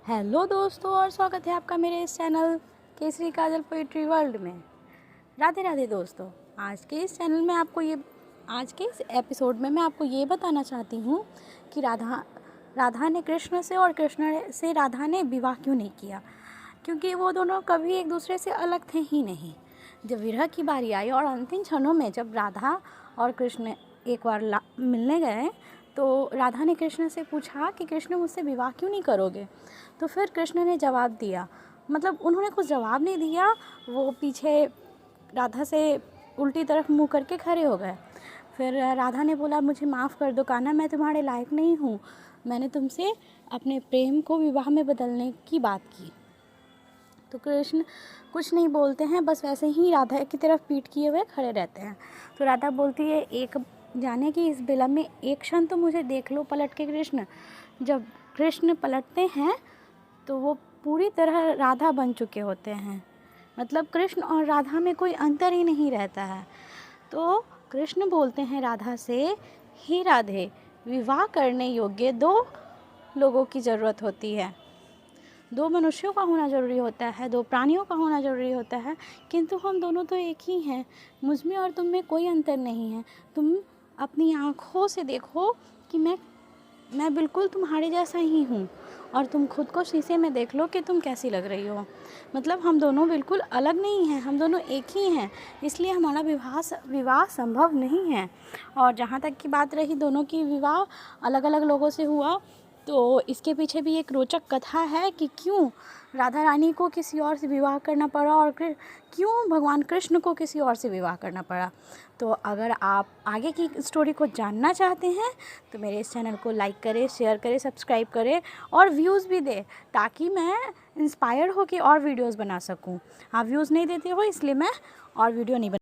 Hello दोस्तों, और स्वागत है आपका मेरे इस चैनल केसरी काजल पोइट्री वर्ल्ड में। राधे राधे दोस्तों। आज के इस एपिसोड में मैं आपको ये बताना चाहती हूँ कि राधा ने कृष्ण से और कृष्ण से राधा ने विवाह क्यों नहीं किया, क्योंकि वो दोनों कभी एक दूसरे से अलग थे ही नहीं। जब विरह की बारी आई और अंतिम क्षणों में जब राधा और कृष्ण एक बार मिलने गए तो राधा ने कृष्ण से पूछा कि कृष्ण मुझसे विवाह क्यों नहीं करोगे। तो फिर कृष्ण ने जवाब दिया, मतलब उन्होंने कुछ जवाब नहीं दिया, वो पीछे राधा से उल्टी तरफ मुंह करके खड़े हो गए। फिर राधा ने बोला, मुझे माफ़ कर दो कान्हा, मैं तुम्हारे लायक नहीं हूँ, मैंने तुमसे अपने प्रेम को विवाह में बदलने की बात की। तो कृष्ण कुछ नहीं बोलते हैं, बस वैसे ही राधा की तरफ पीठ किए हुए खड़े रहते हैं। तो राधा बोलती है, एक जाने कि इस विलंब में एक क्षण तो मुझे देख लो पलट के कृष्ण। जब कृष्ण पलटते हैं तो वो पूरी तरह राधा बन चुके होते हैं, मतलब कृष्ण और राधा में कोई अंतर ही नहीं रहता है। तो कृष्ण बोलते हैं राधा से, हे राधे, विवाह करने योग्य दो लोगों की ज़रूरत होती है, दो मनुष्यों का होना ज़रूरी होता है, दो प्राणियों का होना ज़रूरी होता है, किंतु हम दोनों तो एक ही हैं। मुझ में और तुम में कोई अंतर नहीं है। तुम अपनी आँखों से देखो कि मैं बिल्कुल तुम्हारे जैसा ही हूँ, और तुम खुद को शीशे में देख लो कि तुम कैसी लग रही हो। मतलब हम दोनों बिल्कुल अलग नहीं हैं, हम दोनों एक ही हैं, इसलिए हमारा विवाह संभव नहीं है। और जहाँ तक की बात रही दोनों की विवाह अलग अलग लोगों से हुआ, तो इसके पीछे भी एक रोचक कथा है कि क्यों राधा रानी को किसी और से विवाह करना पड़ा और क्यों भगवान कृष्ण को किसी और से विवाह करना पड़ा। तो अगर आप आगे की स्टोरी को जानना चाहते हैं तो मेरे इस चैनल को लाइक करें, शेयर करें, सब्सक्राइब करें और व्यूज़ भी दें, ताकि मैं इंस्पायर्ड होकर और वीडियोज़ बना सकूं। आप व्यूज़ नहीं देते हो इसलिए मैं और वीडियो नहीं